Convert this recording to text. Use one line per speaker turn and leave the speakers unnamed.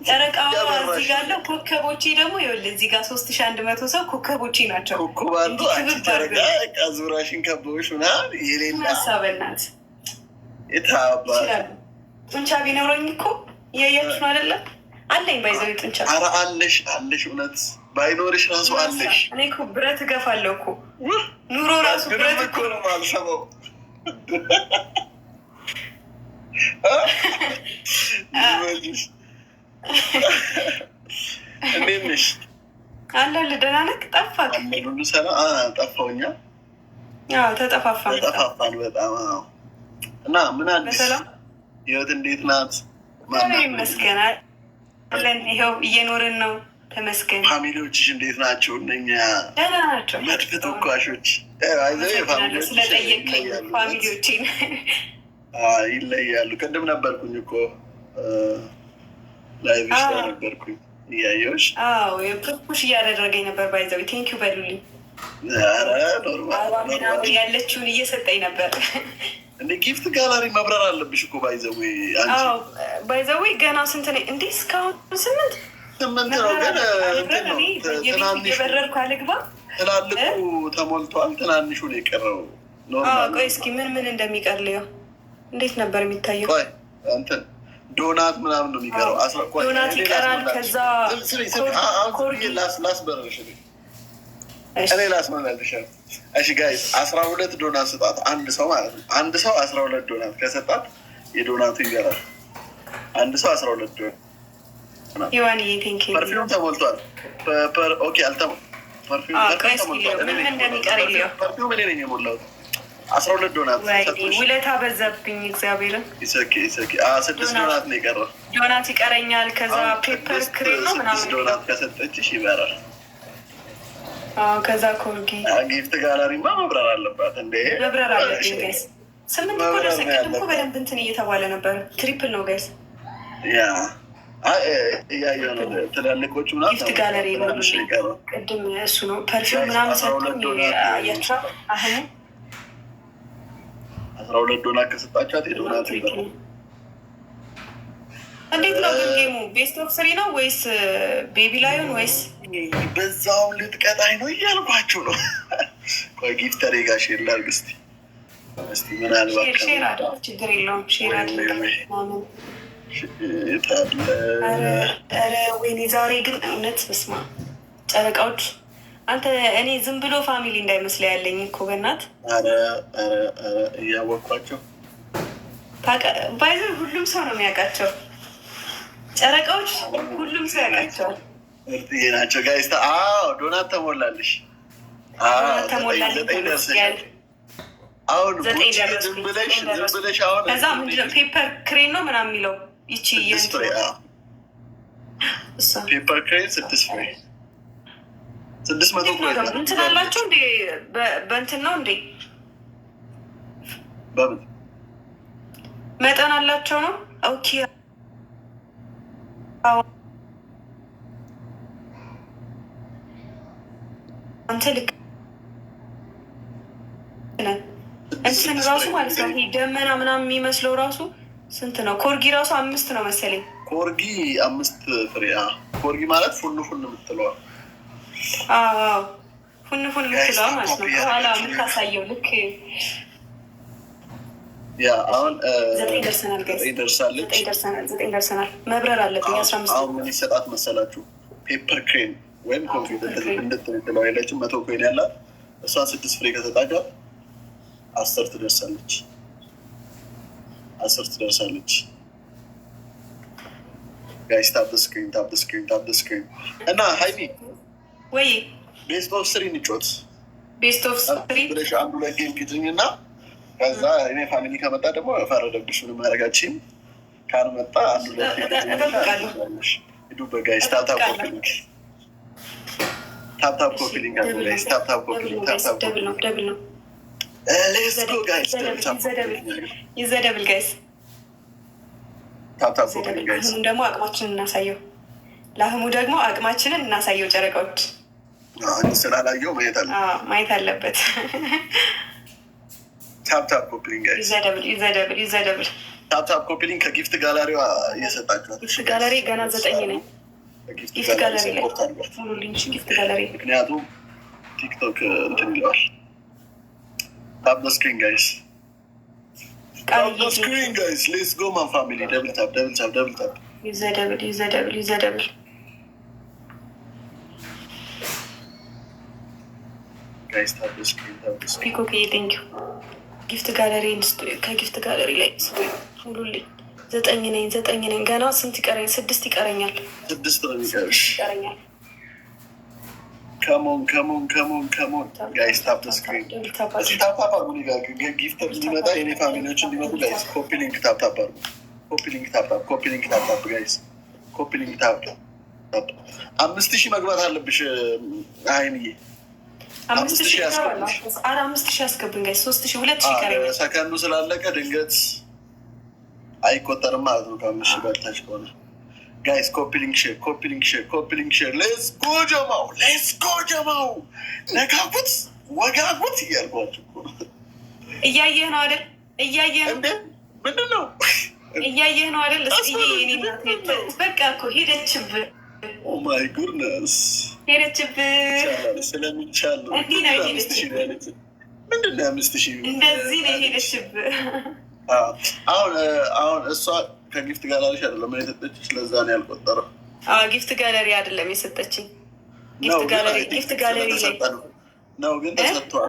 ጨረቃዋ እዚህ ጋር አለው። ኮከቦቼ ደግሞ ይኸውልህ እዚህ ጋር 3100 ሰው ኮከቦቼ ናቸው።
ኮከባንዱ ጨረቃ ዙራሽን ከበቦች ምናምን የሌላ
ሀሳበናት
የታባ
ጡንቻ ቢኖረኝ እኮ እያያችሁ ነው አይደለም? አለኝ ባይዘው ጡንቻ። ኧረ
አለሽ እውነት ባይኖርሽ ራሱ አለሽ።
እኔ እኮ ብረት እገፋለሁ እኮ ኑሮ ራሱ ብረት እኮ
ነው የማልሰማው። እንዴት ነሽ?
አለሁልህ። ደህና ነህ? ጠፋህ?
ሁሉ ሰላም? ጠፋሁኛ።
ተጠፋፋን
በጣም እና ምን አዲስ ህይወት እንዴት ናት?
ይመስገን አለን። ይኸው እየኖርን ነው። ተመስገን።
ፋሚሊዎችሽ እንዴት ናቸው? እነኛ
ደህና ናቸው።
መድፍ ተኳሾች
ስለጠየቀኝ ፋሚሊዎችን
ይለያሉ። ቅድም ነበርኩኝ እኮ ላይቭ ነበርኩኝ እያየሁሽ።
ፑሽ እያደረገኝ ነበር። ባይዘዊ ቴንኪው በሉልኝ። ያለችውን እየሰጠኝ ነበር።
እንደ ጊፍት ጋላሪ መብረር አለብሽ እኮ ባይዘዊ።
ባይዘዊ ገና ስንት ነ እንዴ? እስካሁን 8
ነው። ግን
የበረርኩ አልግባ።
ትላልቁ ተሞልቷል፣ ትናንሹ ነው የቀረው።
ቆይ እስኪ ምን እንደሚቀር ልየው። እንዴት ነበር የሚታየው?
እንትን ዶናት ምናምን ነው የሚቀረው።
ዶናት ይቀራል። ከዛ
ላስበረሽ እኔ ላስመላለሻ። እሺ ጋይስ 12 ዶናት ስጣት፣ አንድ ሰው ማለት ነው። አንድ ሰው 12 ዶናት ከሰጣት የዶናቱ ይገራል። አንድ ሰው 12 ዶናት። ፐርፊውም ተሞልቷል። ኦኬ ፐርፊውም እኔ ነኝ የሞላሁት። 12 ዶናት
ውለታ በዛብኝ። እግዚአብሔርን
6 ዶናት ነው የቀረው።
ዶናት ይቀረኛል። ከዛ ፔፐር ክሬም ነው ምናምን
ዶናት ከሰጠችሽ ይበራል።
ከዛ ኮርጊ
ጊፍት ጋላሪማ መብረር አለባት እንዴ?
መብረር አለብኝ ጋይስ። 8 እኮ ደርሰ ቅድም እኮ በደንብ እንትን እየተባለ ነበር። ትሪፕል ነው ጋይስ።
እያየሁ ነው። ትላልቆቹ ምናምን
ጊፍት ጋለሪ ነው ቅድም እሱ ነው ፐርፊውም ምናምን ሰጥቶኝ አያቸው። አሁን
12 ዶናት ከሰጣቻት የዶናት ይበራል።
እንዴት ነው ግን ጌሙ? ቤስት ኦፍ 3 ነው ወይስ ቤቢ ላዮን ወይስ
በዛው ልጥቀጣኝ ነው እያልኳችሁ ነው። ቆይ ጊፍተሬ ጋር ሼር ላድርግ እስኪ ምናልባት
ሼር አድርግ፣ ችግር የለውም ሼር አድርግ። ኧረ ወይኔ ዛሬ ግን እውነት በስመ አብ ጨረቃዎች፣ አንተ እኔ ዝም ብሎ ፋሚሊ እንዳይመስለ ያለኝ እኮ በእናት
እያወቅኳቸው
ባይዘ ሁሉም ሰው ነው የሚያውቃቸው ጨረቃዎች፣ ሁሉም ሰው ያውቃቸዋል።
ምርጥዬ ናቸው ጋይስ። ዶናት ተሞላልሽ። አሁን ዝም ብለሽ አሁን
ከዛ ምንድነው ፔፐር ክሬም ነው ምናምን የሚለው ይቺ
ፔፐር ክሬም 6 ፍሬ 600
እንትን አላቸው እንዴ? በእንትን ነው እንዴ?
በምን
መጠን አላቸው ነው? ኦኬ አንተ ልክ እንትን ራሱ ማለት ነው። ይሄ ደመና ምናምን የሚመስለው ራሱ ስንት ነው? ኮርጊ ራሱ 5 ነው መሰለኝ።
ኮርጊ 5 ፍሬ። ኮርጊ ማለት ፉን የምትለዋ
ፉን የምትለዋ ማለት ነው። ከኋላ የምታሳየው ልክ
አሁን
9 ደርሰናል። 9 ደርሰናል። መብረር አለብኝ። 15
አሁን ምን ይሰጣት መሰላችሁ? ፔፐር ክሬም ወይም ኮምፒውተር እንድትለው አይለችም። 100 ኮይን ያላት እሷን 6 ፍሬ ከሰጣቻት 10 ትደርሳለች። 10 ትደርሳለች። ጋይስ ታፕ ስክሪን እና ሃይሚ
ወይ
ቤስት ኦፍ 3 እንጫወት።
ቤስት ኦፍ 3
ብለሽ አንዱ ላይ ጌም ኪትኝ እና ከዛ እኔ ፋሚሊ ከመጣ ደግሞ ፈረደብሽ። ምንም ማድረጋችን ካልመጣ አንዱ ላይ ሂዱ። በጋይስ ታፕታፕ ኮፒሊንግ
ይዘደብል ጋይስ። ለአህሙ ደግሞ አቅማችንን እናሳየው። ጨረቃዎች
ስላላየው
ማየት አለበት።
ታፕታፕ ኮፒሊንግ ጋይስ።
ይዘደብል
ታፕታፕ ኮፒሊንግ ከጊፍት ጋላሪዋ እየሰጣችኋት።
ጊፍት ጋለሪ ገና 9 ነኝ። ጊፍት ጋለሪ ላይ ሙሉልኝ። ጊፍት ጋለሪ
ምክንያቱም ቲክቶክ እንትን ይለዋል። ታፕ ዘ ስክሪን ጋይስ፣ ታፕ ዘ ስክሪን ጋይስ፣ ሌትስ ጎ ማን ፋሚሊ። ደብል ታፕ ደብል ታፕ ደብል ታፕ
ይዘደብል ይዘደብል ይዘደብል
ጋይስ። ታፕ ዘ ስክሪን ታፕ ዘ ስክሪን።
ፒኮክ ቴንክ ዩ። ጊፍት ጋለሪ ከጊፍት ጋለሪ ላይ ሙሉልኝ። 9 ነኝ 9 ነኝ። ገና ስንት ይቀረኝ? 6 ይቀረኛል።
6 ነው የሚቀርሽ።
ይቀረኛል።
ከሞን ከሞን ከሞን ከሞን ጋይስ ታፕ ዘ ስክሪን። ታፕ ታፕ አርጉ። ጊፍት እንዲመጣ የኔ ፋሚሊዎች እንዲመጡ ጋይስ ኮፒ ሊንክ ታፕ ታፕ አርጉ። ኮፒ ሊንክ ታፕ ታፕ ኮፒ ሊንክ ታፕ ታፕ ጋይስ ኮፒ ሊንክ ታፕ ታፕ። 5000 መግባት አለብሽ ሀይሚዬ። 5000 ያስገብሽ።
5000 ያስገብን ጋይስ። 3000 2000 ይቀረኛል።
ሰከንዱ ስላለቀ ድንገት አይቆጠርም ማለት ነው። ከአምስት ሺህ በታች ከሆነ ጋይስ ኮፒ ሊንክ ሼር፣ ኮፒ ሊንክ ሼር፣ ኮፒ ሊንክ ሼር። ሌትስ ጎ ጀማው፣ ሌትስ ጎ ጀማው። ነካኩት፣ ወጋጉት እያልኳቸው
እያየህ ነው አይደል? እያየህ ነው።
ምንድን ነው
እያየህ ነው አይደል? በቃ እኮ ሄደችብህ።
ኦ ማይ ጉድነስ
ሄደችብህ።
ስለሚቻል ነው።
እንዲህ ነው ሄደችብህ።
ምንድን ነው 5000?
እንደዚህ ነው ሄደችብህ።
አሁን እሷ ከጊፍት ጋላሪ አይደለም የሰጠችሽ፣ ለዛ ነው ያልቆጠረው።
ጊፍት ጋለሪ አይደለም የሰጠችኝ። ጊፍት ጋለሪ ነው ግን ተሰጥቷል።